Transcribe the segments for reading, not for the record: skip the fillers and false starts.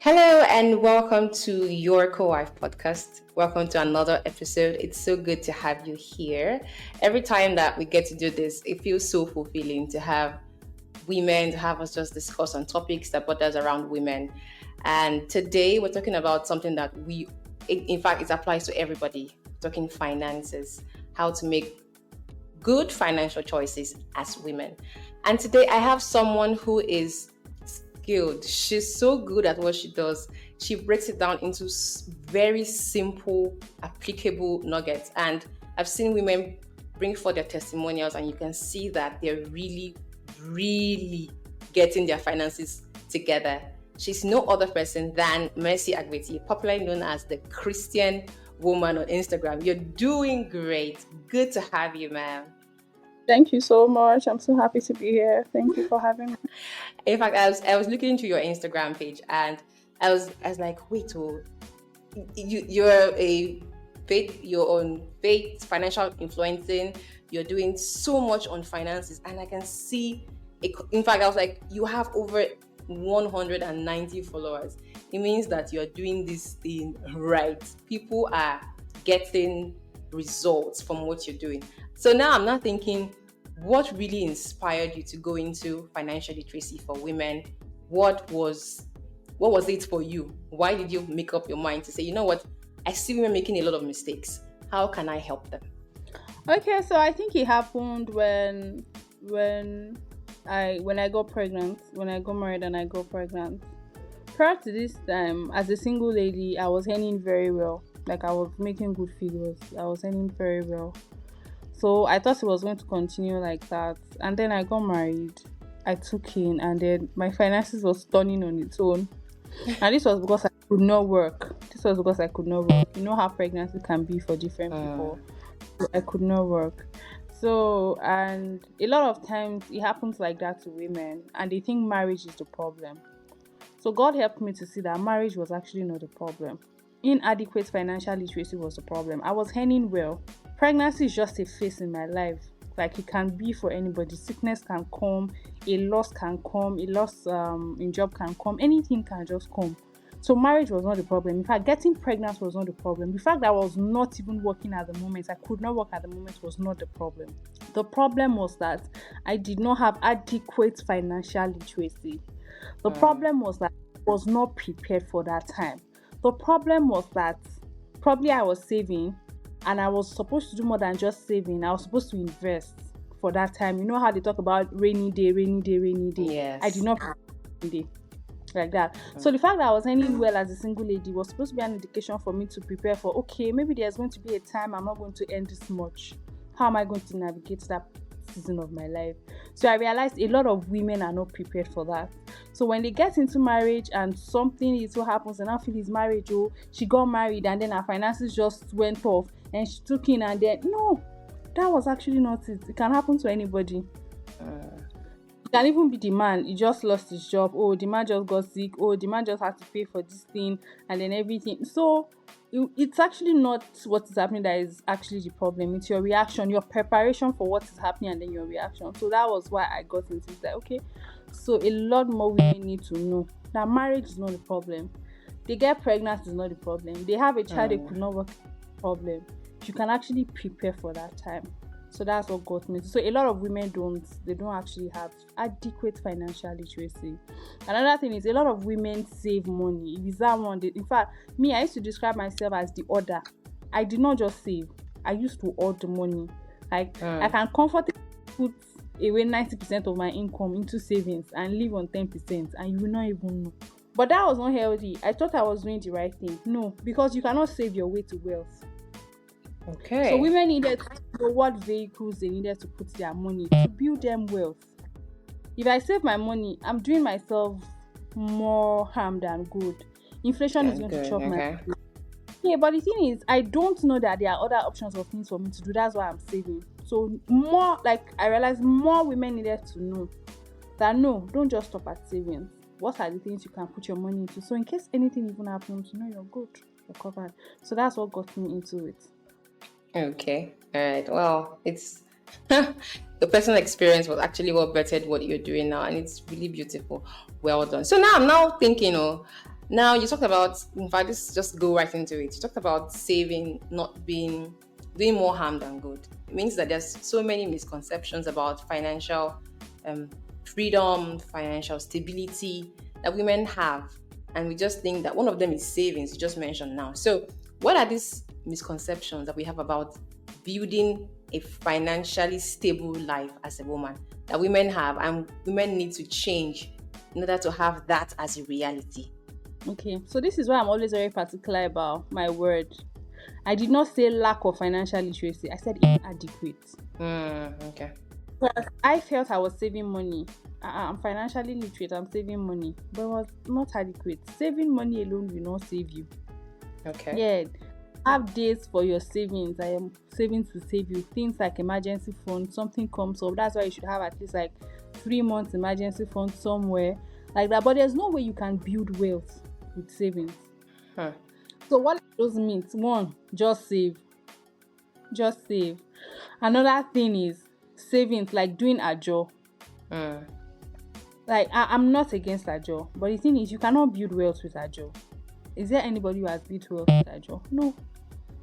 Hello and welcome to your co-wife podcast. Welcome to another episode. It's so good to have you here. Every time that we get to do this, it feels so fulfilling to have women, to have us just discuss on topics that borders around women. And today we're talking about something that in fact, it applies to everybody. We're talking finances, how to make good financial choices as women. And today I have someone who is skilled. She's so good at what she does. She breaks it down into very simple, applicable nuggets. And I've seen women bring forth their testimonials, and you can see that they're really, really getting their finances together. She's no other person than Mercy Agbeti, popularly known as the Christian woman on Instagram. You're doing great. Good to have you, ma'am. Thank you so much. I'm so happy to be here. Thank you for having me. In fact, I was looking into your Instagram page, and I was like, wait, you're on faith, financial influencing. You're doing so much on finances, and I can see. In fact, I was like, you have over 190 followers. It means that you're doing this thing right. People are getting results from what you're doing. So now I'm not thinking, what really inspired you to go into financial literacy for women? What was it for you? Why did you make up your mind to say, you know what, I see women making a lot of mistakes. How can I help them? Okay, so I think it happened when I got pregnant, when I got married and I got pregnant. Prior to this time, as a single lady, I was earning very well. Like, I was making good figures. I was earning very well. So I thought it was going to continue like that. And then I got married. I took in, and then my finances was turning on its own. And this was because I could not work. You know how pregnancy can be for different people. So I could not work. So, and a lot of times it happens like that to women, and they think marriage is the problem. So God helped me to see that marriage was actually not the problem. Inadequate financial literacy was the problem. I was earning well. Pregnancy is just a phase in my life. Like, it can be for anybody. Sickness can come, a loss can come, a loss in job can come, anything can just come. So marriage was not the problem. In fact, getting pregnant was not the problem. The fact that I was not even working at the moment, I could not work at the moment, was not the problem. The problem was that I did not have adequate financial literacy. The problem was that I was not prepared for that time. The problem was that probably I was saving, and I was supposed to do more than just saving. I was supposed to invest for that time. You know how they talk about rainy day, rainy day, rainy day. Yes. I did not rainy day like that. So the fact that I was earning well as a single lady was supposed to be an indication for me to prepare for, okay, maybe there's going to be a time I'm not going to earn this much. How am I going to navigate that season of my life? So I realized a lot of women are not prepared for that. So when they get into marriage and something little happens, and I feel it's marriage, she got married and then her finances just went off and she took in, and then no, that was actually not it. It can happen to anybody. It can even be the man. He just lost his job. Oh, the man just got sick. Oh, the man just had to pay for this thing and then everything. So it's actually not what is happening that is actually the problem. It's your reaction, your preparation for what is happening, and then your reaction. So that was why I got into it. Like, okay, so a lot more women need to know that marriage is not the problem. They get pregnant is not the problem. They have a child, they could not work, problem. You can actually prepare for that time. So that's what got me. So a lot of women don't actually have adequate financial literacy. Another thing is, a lot of women save money. If it's that one, in fact, me, I used to describe myself as the order. I did not just save. I used to order money. Like, I can comfortably put away 90% of my income into savings and live on 10%, and you will not even know. But that was not healthy. I thought I was doing the right thing. No, because you cannot save your way to wealth. Okay. So women needed to know what vehicles they needed to put their money to build them wealth. If I save my money, I'm doing myself more harm than good. Inflation is going to chop my food. Yeah, but the thing is, I don't know that there are other options of things for me to do. That's why I'm saving. So I realized more women needed to know that no, don't just stop at savings. What are the things you can put your money into? So in case anything even happens, you're good. You're covered. So that's what got me into it. Okay. All right. Well, it's the personal experience was actually what bettered what you're doing now, and it's really beautiful. Well done. So now I'm now thinking, Now you talked about, in fact, let's just go right into it. You talked about saving not being doing more harm than good. It means that there's so many misconceptions about financial um, freedom, financial stability that women have, and we just think that one of them is savings. You just mentioned now. So, what are these misconceptions that we have about building a financially stable life as a woman that women have, and women need to change in order to have that as a reality? Okay, so this is why I'm always very particular about my word. I did not say lack of financial literacy, I said inadequate. Okay. Because I felt I was saving money. I'm financially literate, I'm saving money, but it was not adequate. Saving money alone will not save you. Okay. Yeah, have days for your savings. I am saving to save you. Things like emergency fund, something comes up. That's why you should have at least like 3 months emergency fund somewhere like that. But there's no way you can build wealth with savings. Huh. So what those means? One, just save. Just save. Another thing is savings, like doing a job. Mm. Like I'm not against a job, but the thing is you cannot build wealth with a job. Is there anybody who has built wealth with a job? No.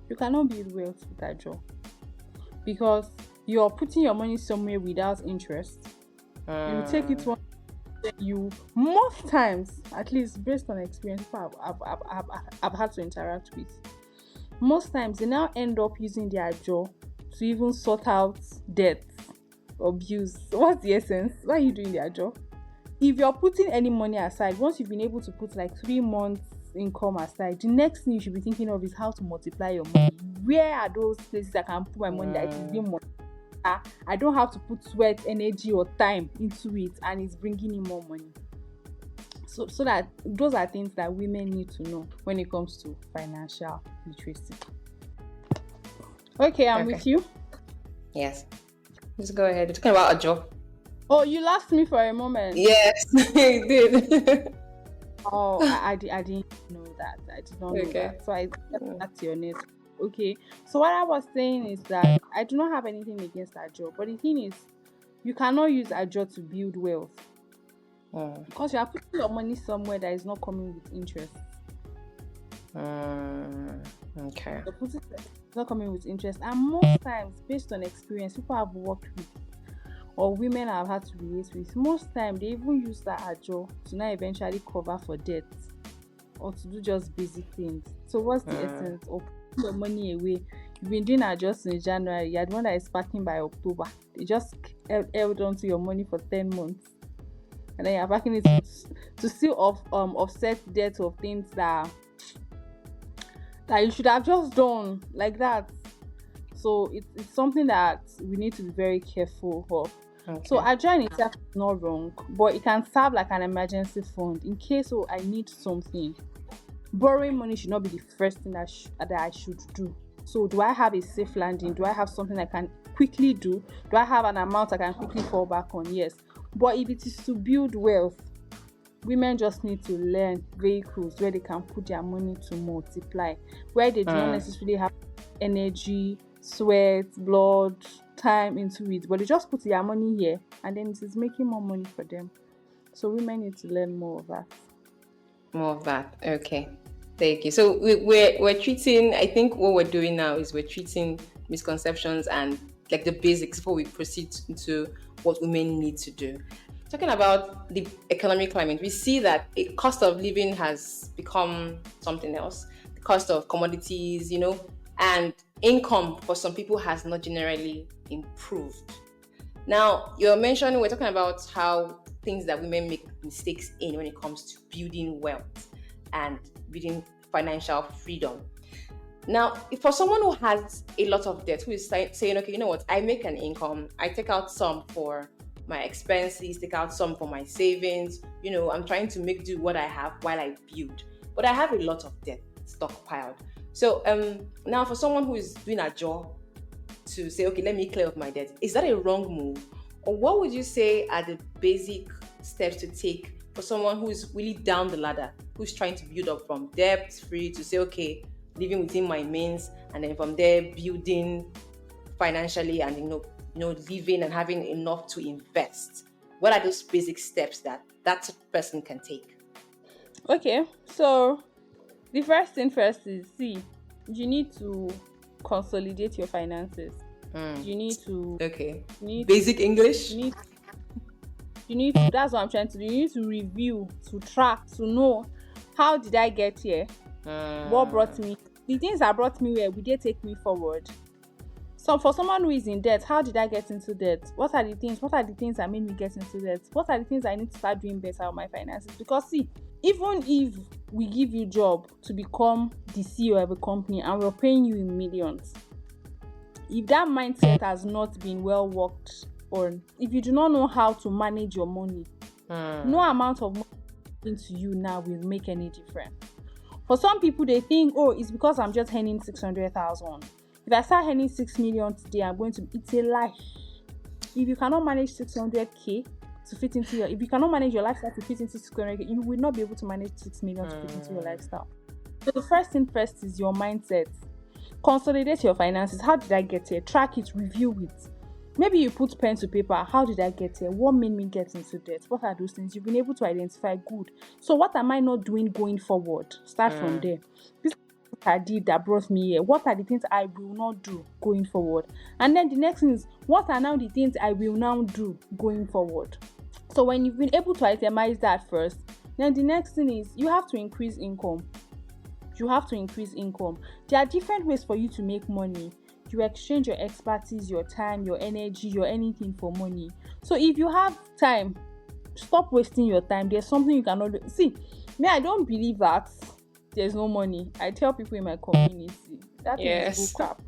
You cannot build wealth with a job. Because you're putting your money somewhere without interest. You will take it one, you most times, at least based on experience I've had to interact with, most times they now end up using their job to even sort out debts or bills. So what's the essence? Why are you doing their job? If you're putting any money aside, once you've been able to put like 3 months income aside, the next thing you should be thinking of is how to multiply your money. Where are those places I can put my money that it is being multiplied? I don't have to put sweat, energy, or time into it, and it's bringing in more money. So that those are things that women need to know when it comes to financial literacy. Okay, I'm Okay. with you. Yes. Let's go ahead. We're talking about a job. Oh, you lost me for a moment. Yes, you did. Oh, I didn't know that. I did not know Okay. that. So that's your next. Okay. So what I was saying is that I do not have anything against that job, but the thing is, you cannot use a job to build wealth because you are putting your money somewhere that is not coming with interest. Okay. You're putting it's not coming with interest, and most times, based on experience, people I've worked with or women I've had to relate with, most time they even use that ajo to now eventually cover for debt or to do just basic things. So what's the essence of putting your money away? You've been doing ajo since January, you're the one that is packing by October. They just held on to your money for 10 months. And then you're packing it to still offset debt of things that you should have just done like that. So it's something that we need to be very careful of. Okay. So ajo in itself is not wrong, but it can serve like an emergency fund in case I need something. Borrowing money should not be the first thing that I should do. So do I have a safe landing? Do I have something I can quickly do? Do I have an amount I can quickly fall back on? Yes. But if it is to build wealth, women just need to learn vehicles where they can put their money to multiply, where they do not necessarily have energy, sweat, blood, time into it, but they just put their money here and then it is making more money for them. So women need to learn more of that. More of that. Okay. Thank you. So we're treating. I think what we're doing now is we're treating misconceptions and like the basics before we proceed into what women need to do. Talking about the economic climate, we see that a cost of living has become something else. The cost of commodities, and income for some people has not generally improved. Now, we're talking about how things that women make mistakes in when it comes to building wealth and building financial freedom. Now, if for someone who has a lot of debt, who is saying, okay, you know what, I make an income, I take out some for my expenses, take out some for my savings, I'm trying to make do what I have while I build, but I have a lot of debt stockpiled. So now for someone who is doing a job to say, okay, let me clear up my debt, is that a wrong move? Or what would you say are the basic steps to take for someone who is really down the ladder, who's trying to build up from debt free to say, okay, living within my means, and then from there building financially and living and having enough to invest? What are those basic steps that person can take? Okay, so the first thing first is, see, you need to consolidate your finances. Mm. You need to Okay. you need Basic you English. need you need to that's what I'm trying to do. You need to review, to track, to know how did I get here? What brought Mm. me? The things that brought me where will they take me forward? So for someone who is in debt, how did I get into debt? What are the things? What are the things that made me get into debt? What are the things I need to start doing better with my finances? Because see, even if we give you job to become the CEO of a company and we're paying you in millions, if that mindset has not been well worked on, if you do not know how to manage your money, no Mm. amount of money into you now will make any difference. For some people, they think, oh, it's because I'm just earning 600,000. If I start earning 6 million today, I'm going to. It's a lie. If you cannot manage 600k to fit into your, if you cannot manage your lifestyle to fit into 600k, you will not be able to manage 6 million to fit into your lifestyle. So the first thing first is your mindset. Consolidate your finances. How did I get here? Track it, review it. Maybe you put pen to paper. How did I get here? What made me get into debt? What are those things? You've been able to identify. Good. So what am I not doing going forward? Start from Mm. there. This is what I did that brought me here. What are the things I will not do going forward? And then the next thing is, what are now the things I will now do going forward? So when you've been able to itemize that first, then the next thing is you have to increase income. You have to increase income. There are different ways for you to make money. You exchange your expertise, your time, your energy, your anything for money. So if you have time, stop wasting your time. There's something you cannot do. See, me, I don't believe that there's no money. I tell people in my community that thing is bull Yes. crap.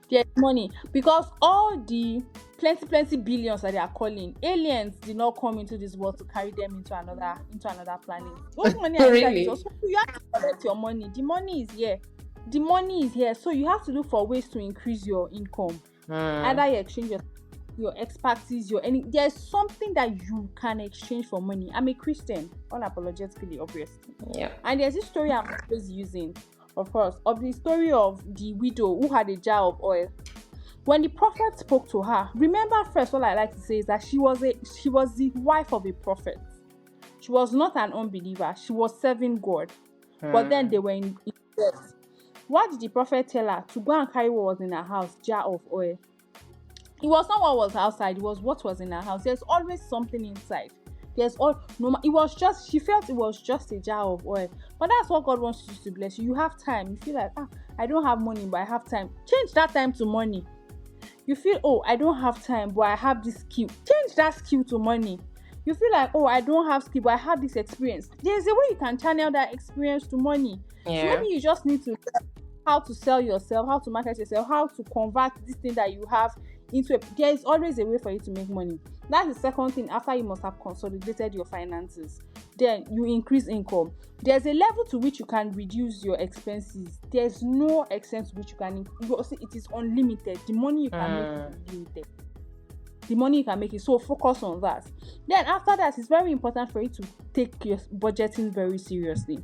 There's money because all the plenty billions that they are calling aliens did not come into this world to carry them into another planet. Those money are inside this world. Really? So you have to collect your money. The money is here. The money is here. So you have to look for ways to increase your income. Mm. Either you exchange your expertise, there's something that you can exchange for money. I'm a Christian, unapologetically, obviously. Yeah. And there's this story I'm always using, of course, of the story of the widow who had a jar of oil. When the prophet spoke to her, remember first, what I like to say is that she was the wife of a prophet. She was not an unbeliever. She was serving God. But then they were in debt. What did the prophet tell her? To go and carry what was in her house, jar of oil. It was not what was outside, it was what was in her house. There's always something inside. It was just, she felt it was just a jar of oil. But that's what God wants you to bless you. You have time. You feel like, I don't have money, but I have time. Change that time to money. You feel, oh, I don't have time, but I have this skill. Change that skill to money. You feel like, oh, I don't have skill, but I have this experience. There's a way you can channel that experience to money. So Yeah. maybe you just need to learn how to sell yourself, how to market yourself, how to convert this thing that you have into there is always a way for you to make money. That's the second thing. After you must have consolidated your finances, then you increase income. There's a level to which you can reduce your expenses. There's no extent to which you can it is unlimited. The money you can make is limited. The money you can make it, so focus on that. Then after that, it's very important for you to take your budgeting very seriously.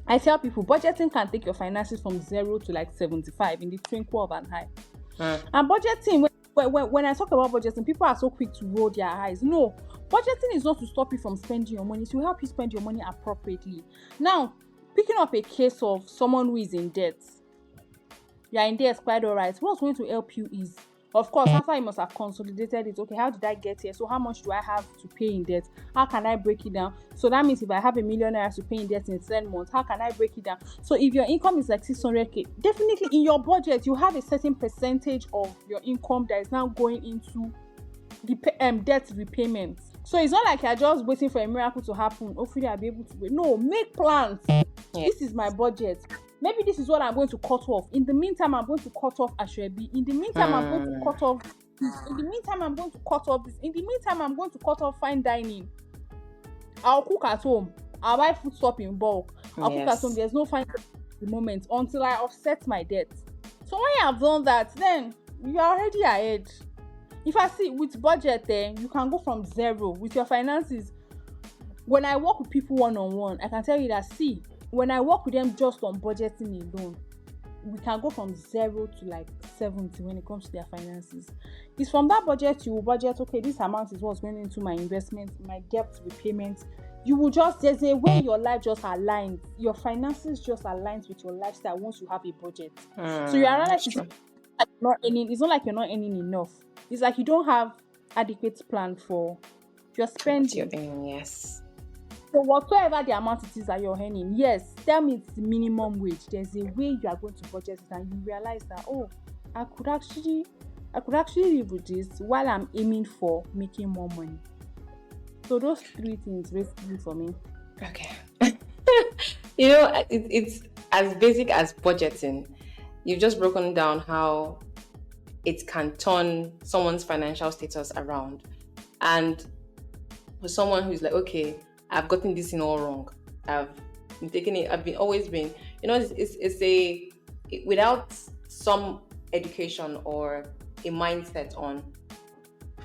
I tell people budgeting can take your finances from 0 to like 75 in the twinkle of an eye. And budgeting, when I talk about budgeting, people are so quick to roll their eyes. No, budgeting is not to stop you from spending your money. It's to help you spend your money appropriately. Now, picking up a case of someone who is in debt. You're in debt, quite all right. What's going to help you is, of course, after you must have consolidated it. Okay, how did I get here? So how much do I have to pay in debt? How can I break it down? So that means if I have $1 million to pay in debt in 10 months, how can I break it down? So if your income is like 600k, definitely in your budget, you have a certain percentage of your income that is now going into the debt repayment. So it's not like you're just waiting for a miracle to happen. Hopefully I'll be able to wait. No, make plans. Yeah. This is my budget. Maybe this is what I'm going to cut off. In the meantime, I'm going to cut off Ashwebi. In the meantime, I'm going to cut off this. In the meantime, I'm going to cut off this. In the meantime, I'm going to cut off fine dining. I'll cook at home. I'll buy food stuff in bulk. I'll cook at home. There's no fine dining at the moment until I offset my debt. So when you have done that, then you're already ahead. If I see with budget, you can go from 0 with your finances. When I work with people one-on-one, I can tell you that, see, when I work with them just on budgeting alone, we can go from 0 to like 70 when it comes to their finances. It's from that budget you will budget, okay, this amount is what's going into my investment, my debt repayment, you will just, there's a way your life just aligns, your finances just aligns with your lifestyle once you have a budget. So you realize That's it's true. not earning, it's not like you're not earning enough. It's like you don't have adequate plan for your What's your spending. aim? Yes. So whatsoever the amount it is that you're earning, yes, tell me it's the minimum wage. There's a way you are going to budget it, and you realize that, oh, I could actually live with this while I'm aiming for making more money. So those three things basically for me. Okay. It's as basic as budgeting. You've just broken down how it can turn someone's financial status around. And for someone who's like, okay, I've gotten this in all wrong. I've been taking it. I've been always been. Without some education or a mindset on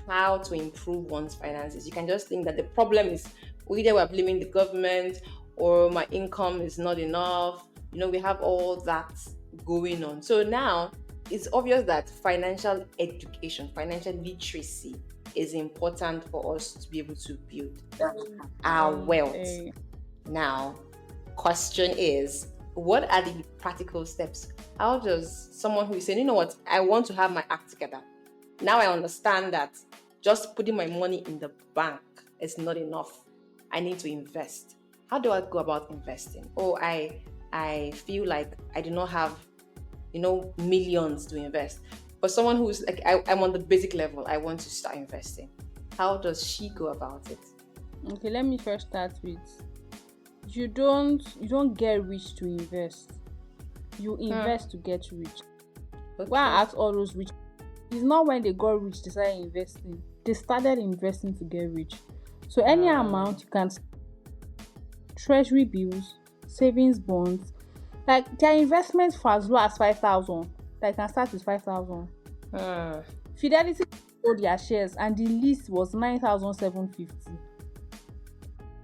how to improve one's finances, you can just think that the problem is either we're blaming the government or my income is not enough. We have all that going on. So now it's obvious that financial education, financial literacy is important for us to be able to build our wealth. Now, question is, what are the practical steps? How does someone who is saying, you know what, I want to have my act together. Now I understand that just putting my money in the bank is not enough. I need to invest. How do I go about investing? Oh, I feel like I do not have, millions to invest. For someone who's like, I'm on the basic level, I want to start investing. How does she go about it? Okay, let me first start with, you don't get rich to invest. You invest to get rich. Okay. Why I ask all those rich, it's not when they got rich they started investing. They started investing to get rich. So any amount you can, treasury bills, savings bonds, like their investments for as low as 5,000. Like can start with 5,000. Fidelity sold their shares and the least was 9,750.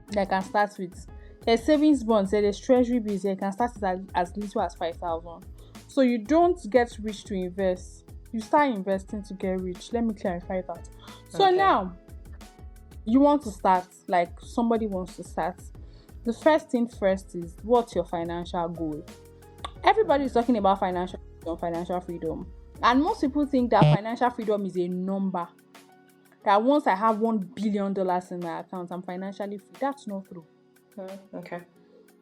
They can start with. There's savings bonds, there's treasury bills, they can start with as little as 5,000. So you don't get rich to invest. You start investing to get rich. Let me clarify that. So now, you want to start, like somebody wants to start. The first thing first is, what's your financial goal? Everybody is talking about financial freedom. And most people think that financial freedom is a number. That once I have $1 billion in my account, I'm financially free. That's not true. Okay.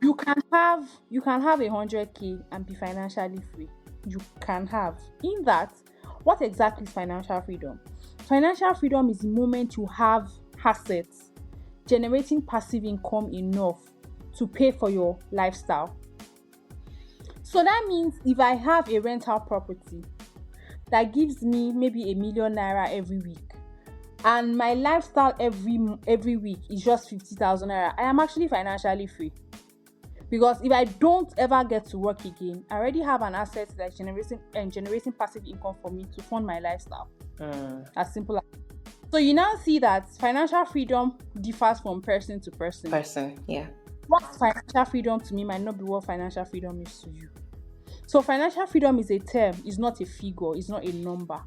You can have 100K and be financially free. You can have. In that, what exactly is financial freedom? Financial freedom is the moment you have assets generating passive income enough to pay for your lifestyle. So that means if I have a rental property that gives me maybe ₦1 million every week, and my lifestyle every week is just 50,000 naira, I am actually financially free. Because if I don't ever get to work again, I already have an asset that's generating passive income for me to fund my lifestyle. As simple as. So you now see that financial freedom differs from person to person. Yeah. What's financial freedom to me might not be what financial freedom is to you. So financial freedom is a term, it's not a figure, it's not a number.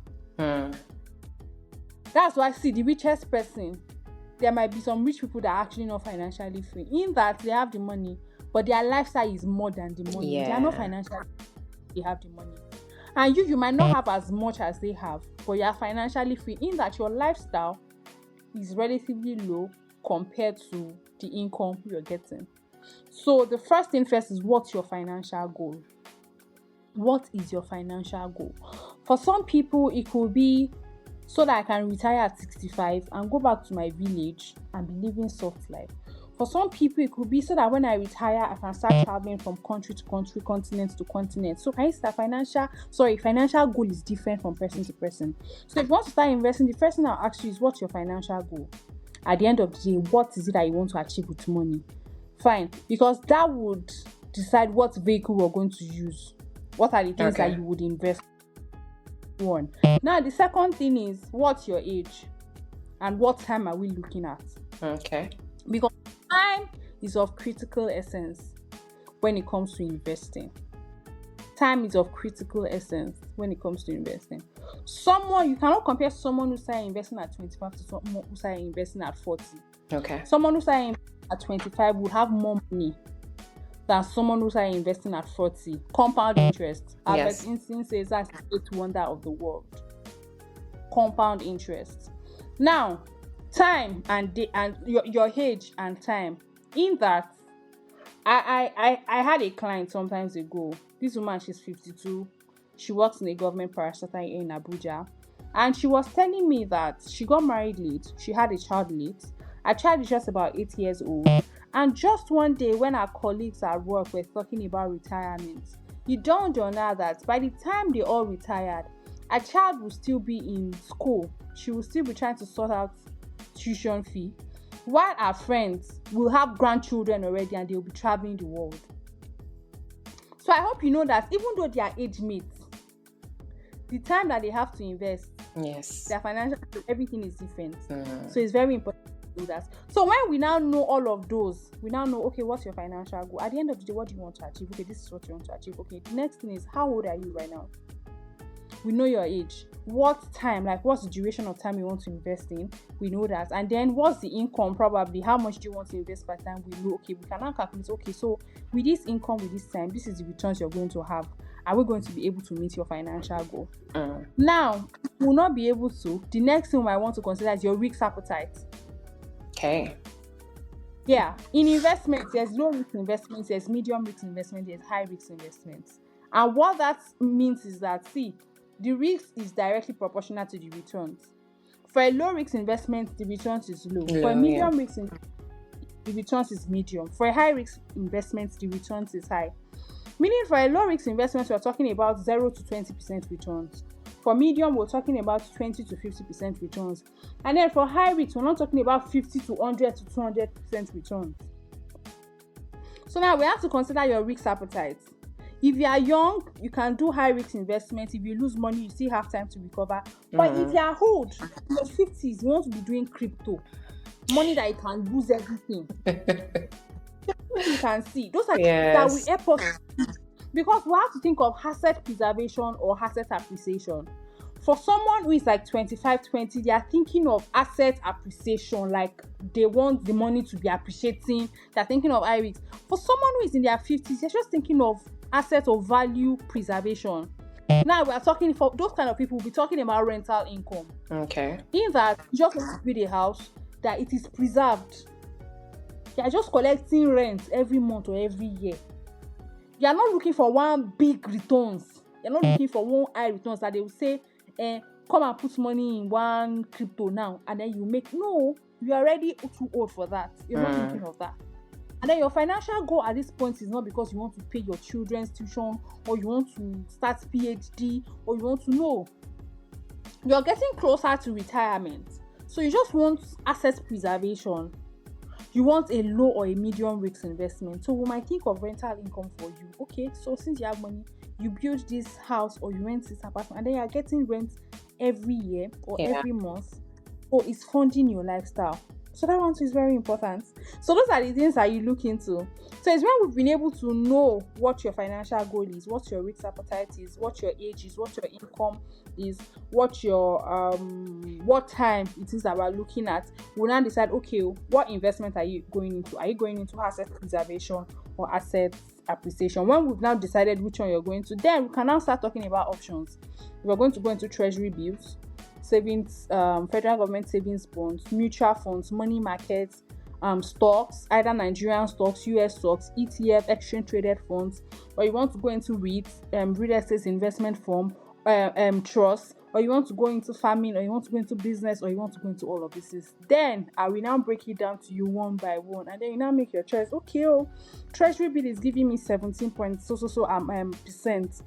That's why, see, the richest person, there might be some rich people that are actually not financially free. In that they have the money, but their lifestyle is more than the money. Yeah. They are not financially free, they have the money. And you might not have as much as they have, but you are financially free. In that your lifestyle is relatively low compared to the income you're getting. So the first thing first is, what's your financial goal? What is your financial goal? For some people, it could be so that I can retire at 65 and go back to my village and be living soft life. For some people, it could be so that when I retire, I can start traveling from country to country, continent to continent. So financial goal is different from person to person. So if you want to start investing, the first thing I'll ask you is, what's your financial goal? At the end of the day, what is it that you want to achieve with money? Fine, because that would decide what vehicle we're going to use. What are the things that you would invest on? Now, the second thing is, what's your age? And what time are we looking at? Okay. Because time is of critical essence when it comes to investing. Time is of critical essence when it comes to investing. You cannot compare someone who started investing at 25 to someone who started investing at 40. Someone who started investing at 25 would have more money than someone who started investing at 40. Compound interest. Albert Yes. Einstein says that's the eighth wonder of the world. Compound interest. Now, time and your age and time. In that, I had a client sometimes ago. This woman, she's 52. She works in a government parastatal in Abuja. And she was telling me that she got married late. She had a child late. Her child is just about 8 years old. And just one day, when our colleagues at work were talking about retirement, it dawned on her that by the time they all retired, her child will still be in school. She will still be trying to sort out tuition fee, while our friends will have grandchildren already and they'll be traveling the world. So I hope you know that even though they are age mates, the time that they have to invest, Yes. their financial, everything is different. So it's very important to do that. So when we now know all of those, we now know, okay, what's your financial goal? At the end of the day, what do you want to achieve? Okay, this is what you want to achieve. Okay, the next thing is, how old are you right now? We know your age. What time, like what's the duration of time you want to invest in? We know that. And then what's the income, probably? How much do you want to invest by time? We know, okay, we can now calculate, okay, so with this income, with this time, this is the returns you're going to have. Are we going to be able to meet your financial goal? Now, we will not be able to. The next thing I want to consider is your risk appetite. Okay. Yeah, in investments, there's low risk investments, there's medium risk investments, there's high risk investments. And what that means is that, see, the risk is directly proportional to the returns. For a low risk investment, the returns is low. For a medium risk investment, the returns is medium. For a high risk investment, the returns is high. Meaning for a low risk investment, we're talking about 0 to 20% returns. For medium, we're talking about 20 to 50% returns. And then for high risk, we're not talking about 50 to 100 to 200% returns. So now we have to consider your risk appetite. If you are young, you can do high risk investments. If you lose money, you still have time to recover. But if you are old, in your 50s, you want to be doing crypto, money that you can lose everything. You can see those are things that will help us, because we have to think of asset preservation or asset appreciation. For someone who is like 25-20, they are thinking of asset appreciation, like they want the money to be appreciating. They're thinking of high risk. For someone who is in their 50s, they're just thinking of asset or value preservation. Now we are talking, for those kind of people, we'll be talking about rental income. Okay. In that, you just want to build a house that it is preserved. You are just collecting rent every month or every year. You are not looking for one big returns. You're not looking for one high returns that they will say, come and put money in one crypto now and then you make. No, you're already too old for that. You're not thinking of that. And then your financial goal at this point is not because you want to pay your children's tuition or you want to start PhD or you want to know. You're getting closer to retirement. So you just want asset preservation. You want a low or a medium risk investment. So we might think of rental income for you. Okay, so since you have money, you build this house or you rent this apartment and then you're getting rent every year or every month. Or it's funding your lifestyle. So that one too is very important. So those are the things that you look into. So it's when we've been able to know what your financial goal is, what your risk appetite is, what your age is, what your income is, what your what time it is that we're looking at. We'll now decide, okay, what investment are you going into? Are you going into asset preservation or asset appreciation? When we've now decided which one you're going to, then we can now start talking about options. We're going to go into treasury bills, savings, federal government savings bonds, mutual funds, money markets, stocks, either Nigerian stocks, US stocks, ETF, exchange traded funds, or you want to go into REITs, real estate investment firm, trust, or you want to go into farming, or you want to go into business, or you want to go into all of this. Then I will now break it down to you one by one, and then you now make your choice. Okay, treasury bill is giving me 17 point percent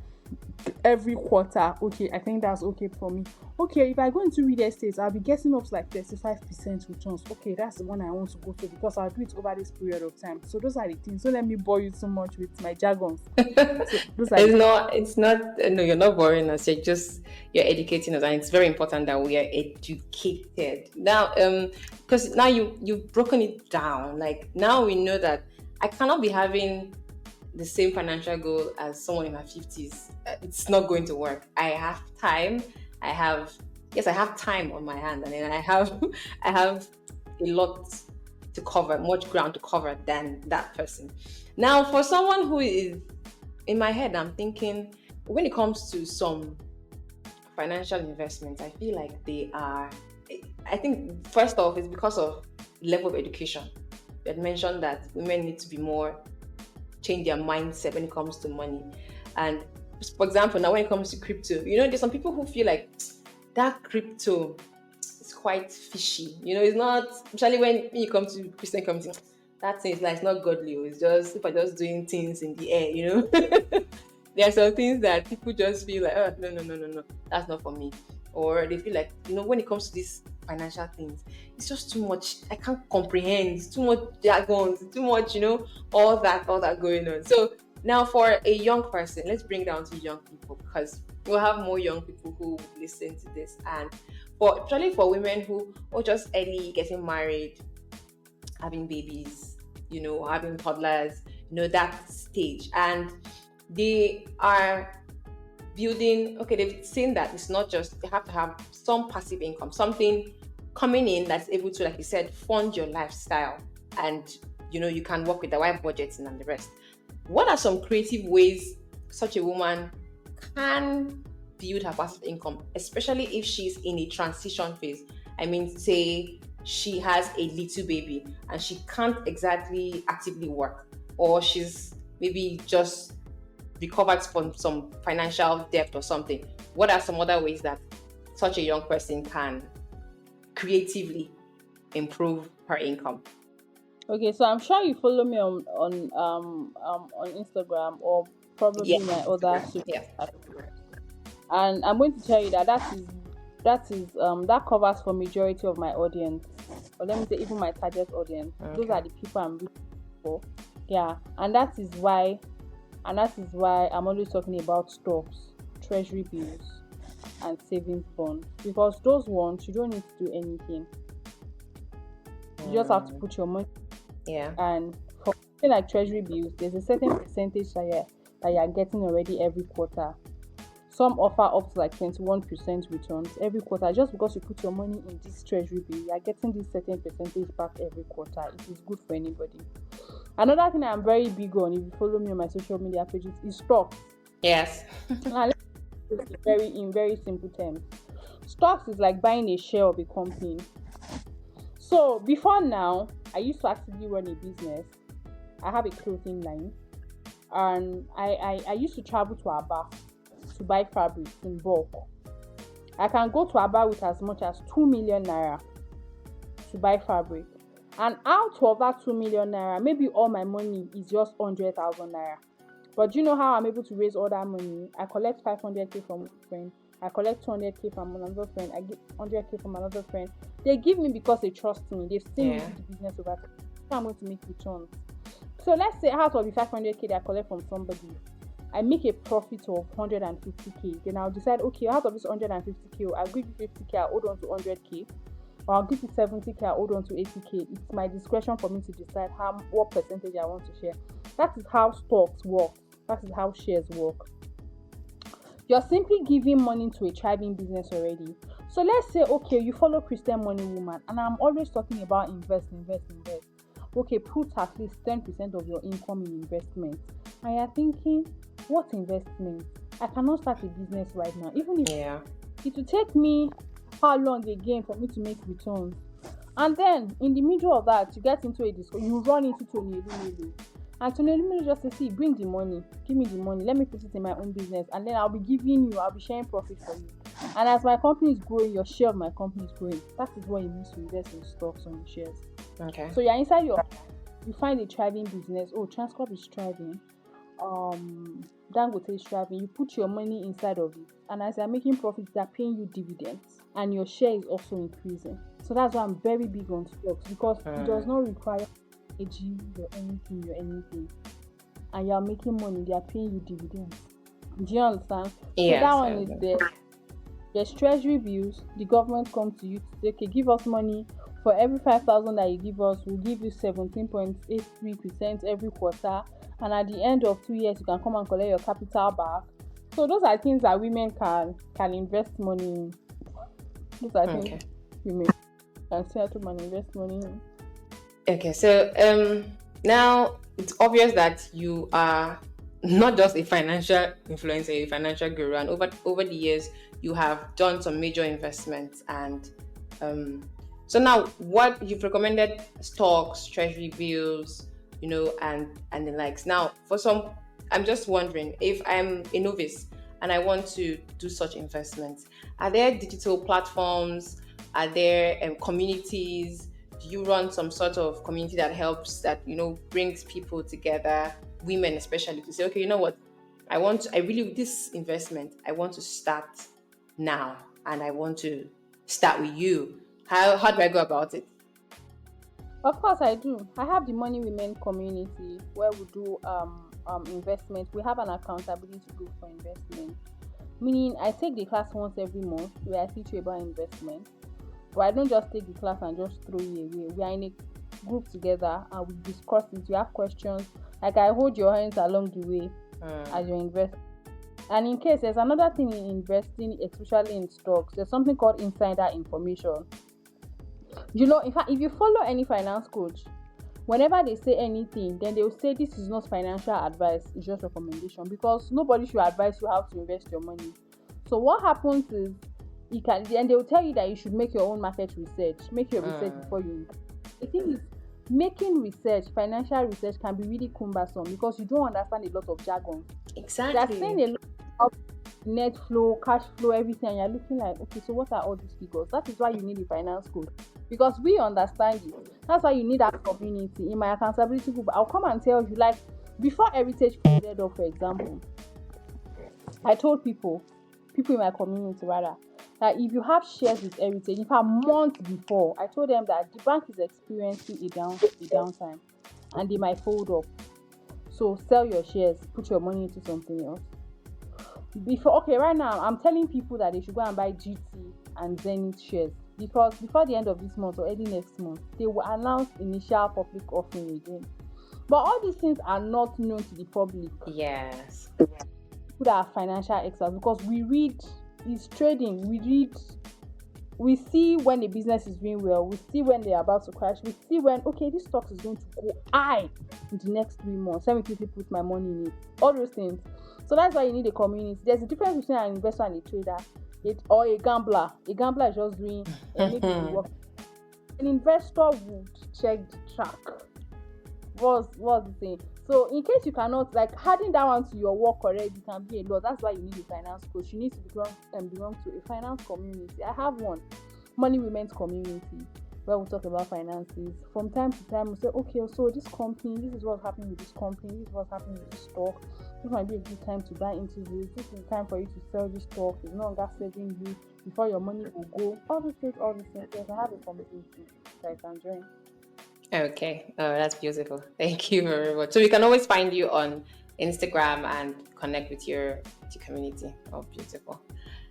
every quarter. Okay, I think that's okay for me. Okay, if I go into real estate, I'll be getting up to like 35% returns. Okay, that's the one I want to go to because I'll do it over this period of time. So those are the things. So let me bore you so much with my jargons. So those are It's not, no, you're not boring us. You're educating us, and it's very important that we are educated. Now, because now you've broken it down. Like now we know that I cannot be having the same financial goal as someone in my 50s. It's not going to work. I have time. I have time on my hand, and then I have a lot to cover, much ground to cover than that person. Now, for someone who is in my head, I'm thinking when it comes to some financial investments, I feel like they are. I think first off, it's because of level of education. You had mentioned that women need to be more change their mindset when it comes to money. And for example, now when it comes to crypto, there's some people who feel like that crypto is quite fishy. It's not, especially when you come to Christian community, that thing is like it's not godly. It's just if I just doing things in the air. There are some things that people just feel like, oh, no, no, no, no, no, that's not for me. Or they feel like, when it comes to these financial things, it's just too much. I can't comprehend. It's too much jargons, too much, all that going on. So now for a young person, let's bring down to young people because we'll have more young people who listen to this. And especially for women who are just early getting married, having babies, having toddlers, that stage. And they are building, okay, they've seen that it's not just, they have to have some passive income, something coming in that's able to, like you said, fund your lifestyle. And, you can work with the wife budgeting and the rest. What are some creative ways such a woman can build her passive income, especially if she's in a transition phase? I mean, say she has a little baby and she can't exactly actively work, or she's maybe just recovered from some financial debt or something. What are some other ways that such a young person can creatively improve her income? Okay, so I'm sure you follow me on Instagram or probably Yeah, my other social yeah. platforms. And I'm going to tell you that covers for majority of my audience, or let me say even my target audience. Okay. Those are the people I'm looking for. Yeah, and that is why I'm always talking about stocks, treasury bills, and savings bonds, because those ones you don't need to do anything. You just have to put your money. Yeah. And for something like treasury bills, there's a certain percentage that you're getting already every quarter. Some offer up to like 21% returns every quarter. Just because you put your money in this treasury bill, you're getting this certain percentage back every quarter. It is good for anybody. Another thing I'm very big on, if you follow me on my social media pages, is stocks. Yes. Now, let's put it in very simple terms. Stocks is like buying a share of a company. So before now, I used to actively run a business. I have a clothing line, and I used to travel to Aba to buy fabrics in bulk. I can go to Aba with as much as 2 million naira to buy fabric. And out of that 2 million naira, maybe all my money is just 100,000 naira. But do you know how I'm able to raise all that money? I collect 500k from one friend. I collect 200k from another friend. I get 100k from another friend. They give me because they trust me. They've seen me do the business over time. So I'm going to make returns. So let's say out of the 500k that I collect from somebody, I make a profit of 150k. Then I'll decide, okay, out of this 150k, I'll give you 50k, I'll hold on to 100k. Or I'll give you 70k, I'll hold on to 80k. It's my discretion for me to decide what percentage I want to share. That is how stocks work. That is how shares work. You're simply giving money to a thriving business already. So let's say, okay, you follow Christian Money Woman, and I'm always talking about invest. Okay, put at least 10% of your income in investment. And you're thinking, what investment? I cannot start a business right now. Even if it will take me how long again for me to make returns. And then in the middle of that, you get into a discussion, you run into Tony Elumelu. And Tony Elumelu just say, see, bring the money, give me the money, let me put it in my own business, and then I'll be sharing profit for you. And as my company is growing, your share of my company is growing. That is what it means to invest in stocks or in shares. Okay. So you're inside you find a thriving business. Oh, Transcorp is thriving. Dangote is thriving. You put your money inside of it, and as you're making profits, they're paying you dividends, and your share is also increasing. So that's why I'm very big on stocks, because it does not require AG or anything, and you're making money. They are paying you dividends. Do you understand? Yes, so that one is there. There's treasury bills. The government comes to you to say, okay, give us money. For every 5,000 that you give us, we'll give you 17.83% every quarter. And at the end of 2 years, you can come and collect your capital back. So those are things that women can invest money in. Those are things women can settle and invest money in. Okay, so now it's obvious that you are not just a financial influencer, a financial guru, and over the years you have done some major investments, and um, so now what you've recommended stocks, treasury bills, and the likes. Now, for some, I'm just wondering if I'm a novice and I want to do such investments. Are there digital platforms? Are there communities? Do you run some sort of community that helps, that brings people together, women especially, to say, okay, you know what, I really, this investment I want to start now, and I want to start with you. How do I go about it? Of course, I do. I have the Money Women community where we do investment. We have an accountability group for investment. Meaning, I take the class once every month where I teach you about investment. But I don't just take the class and just throw it away. We are in a group together and we discuss it. You have questions. Like I hold your hands along the way as you invest. And in case there's another thing in investing, especially in stocks, there's something called insider information. In fact, if you follow any finance coach, whenever they say anything, then they'll say this is not financial advice, it's just recommendation, because nobody should advise you how to invest your money. So what happens is then they'll tell you that you should make your own market research, make your research before you invest. The thing is, making research, financial research, can be really cumbersome because you don't understand a lot of jargon. They are saying a lot of net flow, cash flow, everything, and you're looking like, okay, so what are all these figures? That is why you need a finance coach, because we understand it. That's why you need that community. In my accountability group, I'll come and tell you, like, before Heritage folded up, for example, I told people in my community rather, that if you have shares with Heritage, in fact, months before, I told them that the bank is experiencing a downtime and they might fold up. So sell your shares, put your money into something else. Right now, I'm telling people that they should go and buy GT and Zenith shares, because before the end of this month or early next month, they will announce initial public offering again. But all these things are not known to the public. Yes. People that are financial experts, because we read, it's trading, we see when the business is doing well, we see when they're about to crash, we see when, okay, this stock is going to go high in the next 3 months, let me quickly put my money in it, all those things. So that's why you need a community. There's a difference between an investor and a trader, or a gambler. A gambler is just doing maybe work. An investor would check the track. What's the thing? So in case you cannot, like, adding that one to your work already can be a lot. That's why you need a finance coach. You need to belong to a finance community. I have one, Money Women's community, where we talk about finances. From time to time, we say, okay, so this company, this is what's happening with this company, this is what's happening with this stock. This might be a good time to buy into this. This is the time for you to sell this stock. It's no longer saving you before your money will go. All these things. Yes, I have a community that I can join. Okay. Oh, that's beautiful. Thank you very much. So we can always find you on Instagram and connect with your community. Oh, beautiful.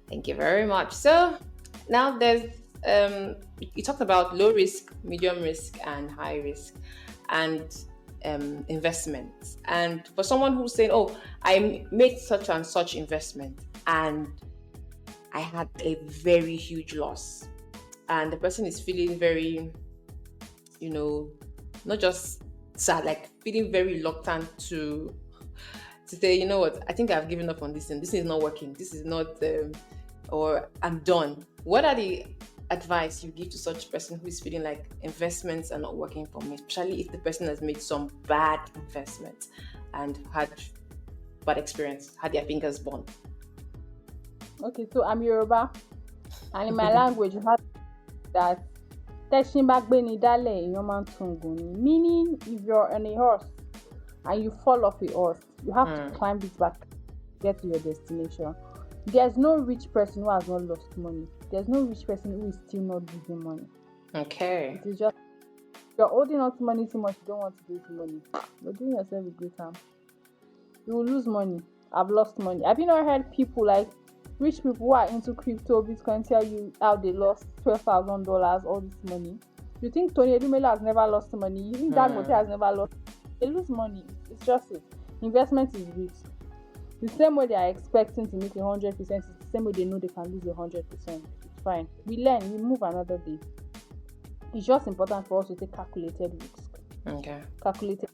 Thank you very much. So now there's you talked about low risk, medium risk, and high risk, and investments. And for someone who's saying, "Oh, I made such and such investment, and I had a very huge loss," and the person is feeling very, not just sad, like feeling very reluctant to say, you know what, I think I've given up on this and this is not working. This is not, or I'm done. What are the advice you give to such person who is feeling like investments are not working for me, especially if the person has made some bad investments and had bad experience, had their fingers burned? Okay, so I'm Yoruba, and in my language, you have that meaning if you're on a horse and you fall off a horse, you have to climb it back to get to your destination. There's no rich person who has not lost money. There's no rich person who is still not losing money. Okay. It is just, you're holding on to money too much, you don't want to lose money. You're doing yourself a great harm. You will lose money. I've lost money. Have you not heard people, like rich people who are into crypto, Bitcoin, tell you how they lost $12,000, all this money? You think Tony Edumela has never lost money? You think Dangote has never lost? They lose money. It's just it. Investment is risk. The same way they are expecting to make 100%, is the same way they know they can lose 100%. It's fine. We learn, we move another day. It's just important for us to take calculated risk. Okay. calculated.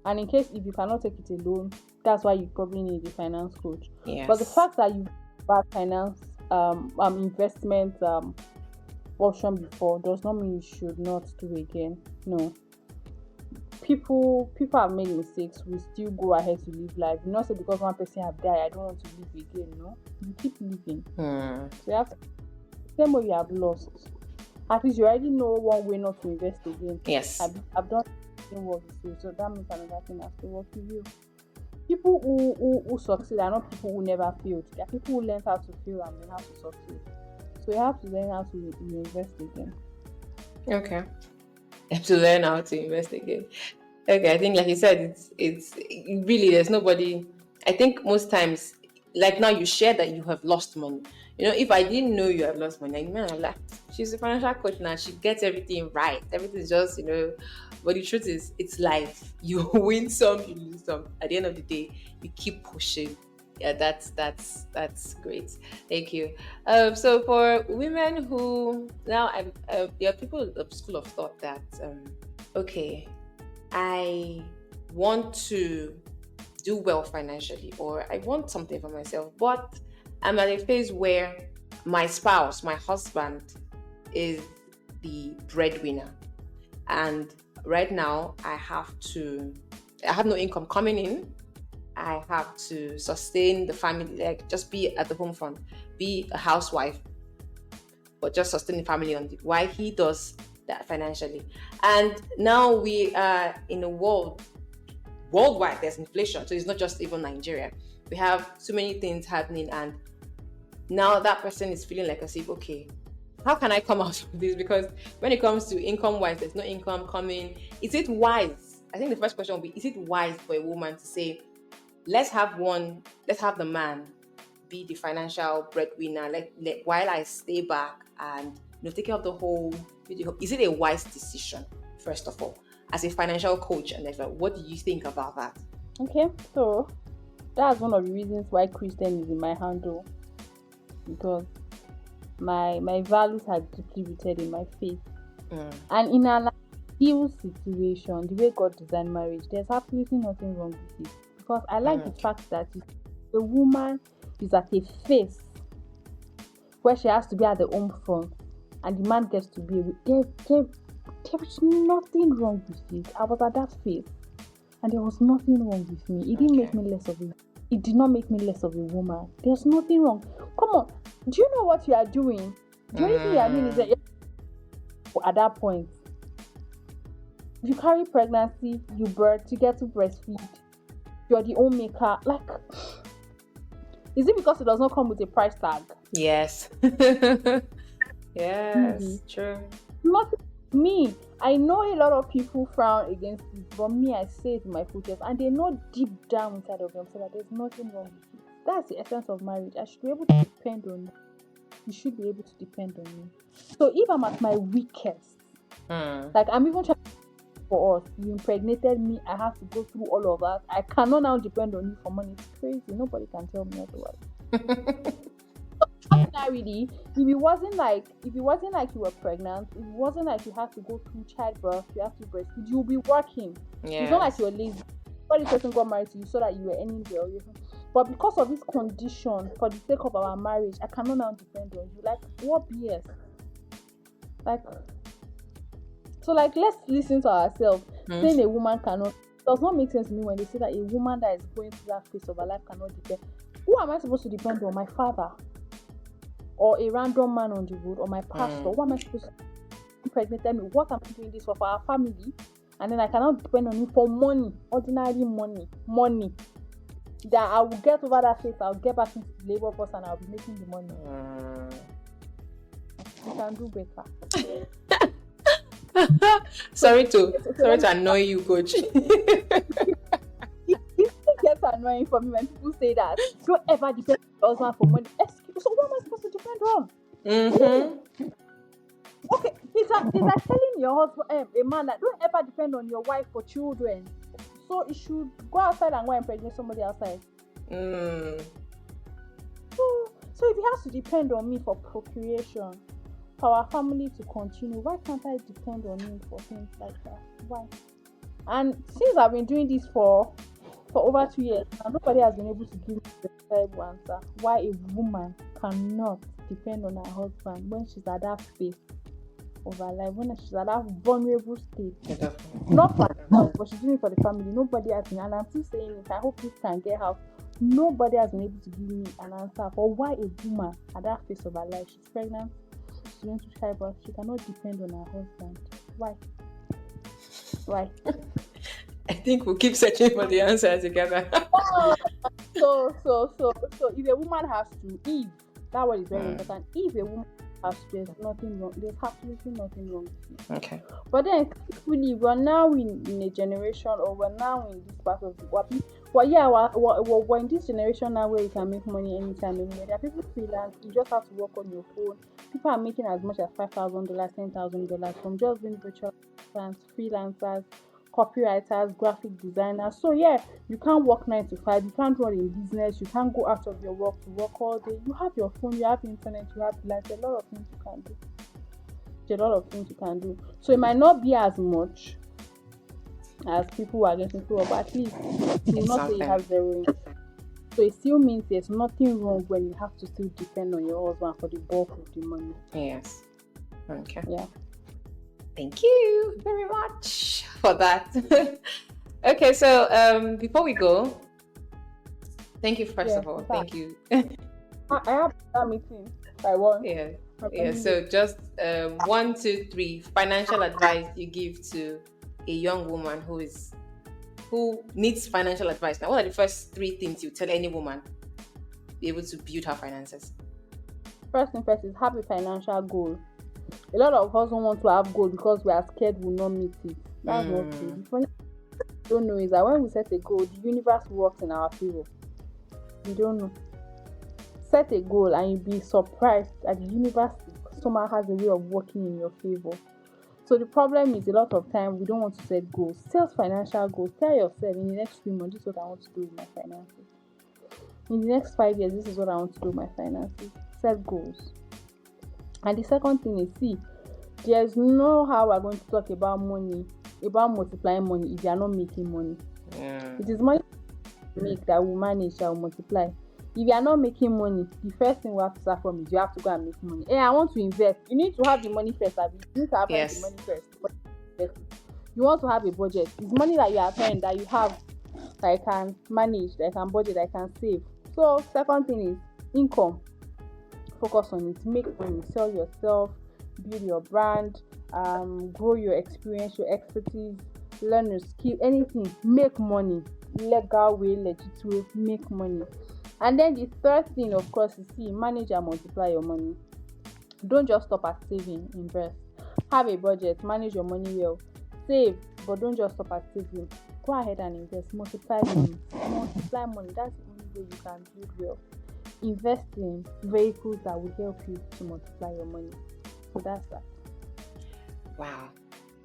And in case if you cannot take it alone, that's why you probably need a finance coach. But the Yes. fact that you've had finance investment option before does not mean you should not do again. No. People have made mistakes, we still go ahead to live life. You not say because one person have died, I don't want to live again. No. You keep living. Hmm. So you have to, same way you have lost. At least you already know one way not to invest again. Yes. I've done the same work with you, so that means another thing has to work with you. People who succeed are not people who never failed. They are people who learn how to fail and learn how to succeed. So you have to learn how to invest again. Okay. To learn how to invest again. Okay, I think like you said, really there's nobody. I think most times, like now you share that you have lost money. If I didn't know you have lost money, I mean, I'm like, she's a financial coach now. She gets everything right. Everything's just. But the truth is, it's life. You win some, you lose some. At the end of the day, you keep pushing. Yeah, that's great. Thank you. So for women who now, there are people of school of thought that okay, I want to do well financially or I want something for myself, but I'm at a phase where my spouse, my husband, is the breadwinner. And right now I have no income coming in. I have to sustain the family, like just be at the home front, be a housewife, but just sustain the family on why he does that financially. And now we are in a worldwide, there's inflation, so it's not just even Nigeria. We have so many things happening, and now that person is feeling like as if, okay, how can I come out of this? Because when it comes to income wise, there's no income coming. Is it wise? I think the first question will be: is it wise for a woman to say, let's have the man be the financial breadwinner, while I stay back and take care of the whole? Is it a wise decision? First of all, as a financial coach, and what do you think about that? Okay, so that's one of the reasons why Christian is in my handle, because my values are deeply rooted in my faith. And in an ideal situation, the way God designed marriage, there's absolutely nothing wrong with it. Because I like the fact that the woman is at a phase where she has to be at the home front and the man gets to be there's nothing wrong with it. I was at that phase and there was nothing wrong with me. It didn't make me less of a it did not make me less of a woman. There's nothing wrong. Come on, do you know what you are doing? The only thing you are doing is that at that point, you carry pregnancy, you birth, you get to breastfeed, you're the homemaker. Like, is it because it does not come with a price tag? Yes. Yes, true. Not me. I know a lot of people frown against it, but me, I say it in my full chest, and they know deep down inside of themselves that there's nothing wrong with it. That's the essence of marriage. I should be able to depend on you. You should be able to depend on me. So if I'm at my weakest, like I'm even trying for us, you impregnated me, I have to go through all of that. I cannot now depend on you for money. It's crazy. Nobody can tell me otherwise. Ordinarily, if it wasn't like you were pregnant, if it wasn't like you have to go through childbirth, you have to breastfeed, you'll be working. Yes. It's not like you're lazy. When this person got married to you so that you were earning well. But because of this condition, for the sake of our marriage, I cannot now depend on you. Like, what BS? Like, so like, let's listen to ourselves. Saying a woman cannot does not make sense to me when they say that a woman that is going through that phase of her life cannot depend. Who am I supposed to depend on? My father? Or a random man on the road? Or my pastor? What am I supposed to impregnated me? What am I doing this for our family? And then I cannot depend on you for money, ordinary money. That I will get over that phase, I'll get back into the labor force and I'll be making the money. You can do better. Sorry to annoy you, coach. It gets annoying for me when people say that. Don't ever depend on your husband for money. Excuse, so what am I supposed to depend on? Okay, it's like telling your husband, a man, that don't ever depend on your wife for children. So you should go outside and go and pregnant somebody outside. So if he has to depend on me for procreation, for our family to continue, why can't I depend on him for things like that? Why? And since I've been doing this for over 2 years, and nobody has been able to give me the reliable answer why a woman cannot depend on her husband when she's at that phase of her life, when she's at that vulnerable stage. Yeah, definitely. Not for herself, but she's doing it for the family. Nobody has been, and I'm still saying it. I hope this can get out. Nobody has been able to give me an answer for why a woman at that phase of her life, she's pregnant, she's going to childbirth, she cannot depend on her husband. Why? Why? I think we'll keep searching for the answer together. So if a woman has to, if that word is very important, if a woman has to, there's nothing wrong. There's absolutely nothing wrong with it. Okay. But then, thankfully, we're now in a generation, or we're now in this part of the world. We're in this generation now where you can make money anytime, anywhere. There are people freelance. You just have to work on your phone. People are making as much as $5,000, $10,000 from just doing virtual assistants, freelancers, copywriters, graphic designers. So yeah, you can't work 9 to 5. You can't run a business. You can't go out of your work to work all day. You have your phone. You have internet. You have life. A lot of things you can do. A lot of things you can do. So it might not be as much as people are getting through, but at least you will not say you have zero income. So it still means there's nothing wrong when you have to still depend on your husband for the bulk of the money. Yes. Okay. Yeah. Thank you very much for that. Okay, so before we go, thank you first of all. Thank you. I have that meeting by one. Yeah. Yeah. So just 1, 2, 3 financial advice you give to a young woman who needs financial advice. Now, what are the first 3 things you tell any woman to be able to build her finances? First thing first is have a financial goal. A lot of us don't want to have goal because we are scared we'll not meet it. That's not true. The funny thing we don't know is that when we set a goal, the universe works in our favor. We don't know. Set a goal and you'll be surprised that the universe somehow has a way of working in your favor. So the problem is a lot of time we don't want to set goals. Set financial goals. Tell yourself in the next 3 months, this is what I want to do with my finances. In the next 5 years, this is what I want to do with my finances. Set goals. And the second thing is, see, there's no how we're going to talk about money, about multiplying money if you are not making money. It is money you make that will manage, that will multiply. If you are not making money, the first thing we have to start from is you have to go and make money. Hey, I want to invest. You need to have the money first. You need to have the money first. You want to have a budget. It's money that you are paying, that you have, that I can manage, that I can budget, that I can save. So second thing is income. Focus on it. Make money. Sell yourself. Build your brand. Grow your experience, your expertise. Learn your skill. Anything. Make money. Legal way, legit way. Make money. And then the third thing, of course, is manage and multiply your money. Don't just stop at saving. Invest. Have a budget. Manage your money well. Save, but don't just stop at saving. Go ahead and invest. Multiply money. Multiply money. That's the only way you can build wealth. Invest in vehicles that will help you to multiply your money. So that's that. Wow.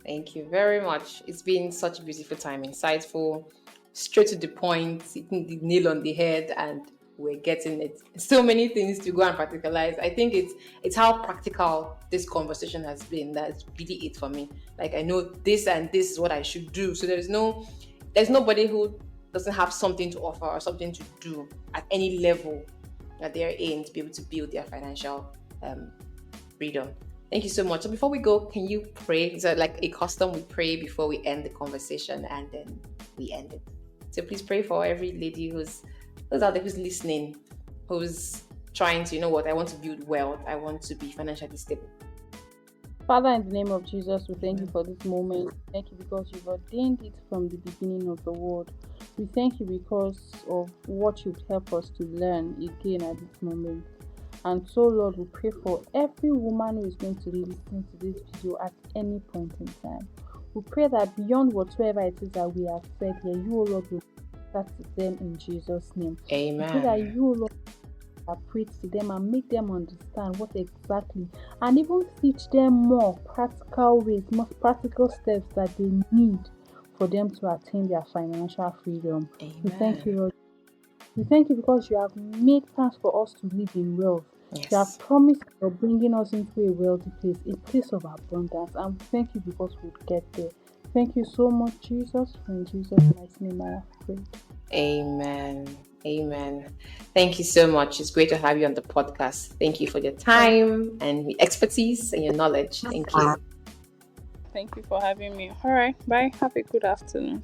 Thank you very much. It's been such a beautiful time, insightful, straight to the point, hitting the nail on the head, and we're getting it. So many things to go and practicalize. I think it's how practical this conversation has been that's really it for me. Like, I know this and this is what I should do. So there's nobody who doesn't have something to offer or something to do at any level that they're in to be able to build their financial freedom. Thank you so much. So before we go, can you pray? Is that like a custom? We pray before we end the conversation and then we end it. So please pray for every lady who's out there, who's listening, who's trying to, I want to build wealth. I want to be financially stable. Father, in the name of Jesus, we thank you for this moment. Thank you because you've ordained it from the beginning of the world. We thank you because of what you've helped us to learn again at this moment. And so, Lord, we pray for every woman who is going to listen to this video at any point in time. We pray that beyond whatsoever it is that we have said here, you, O Lord, will start to them in Jesus' name. Amen. We pray that you, O Lord, preach to them and make them understand what exactly, and even teach them more practical ways, more practical steps that they need for them to attain their financial freedom. Amen. We thank you, Lord. We thank you because you have made plans for us to live in wealth. Yes. You have promised of bringing us into a wealthy place, a place of abundance, and we thank you because we'll get there. Thank you so much, Jesus. For in Jesus' mighty name I have prayed. Amen. Amen. Thank you so much. It's great to have you on the podcast. Thank you for your Thank, time and your expertise and your knowledge. Thank you. thank you for having me. All right. Bye. Have a good afternoon.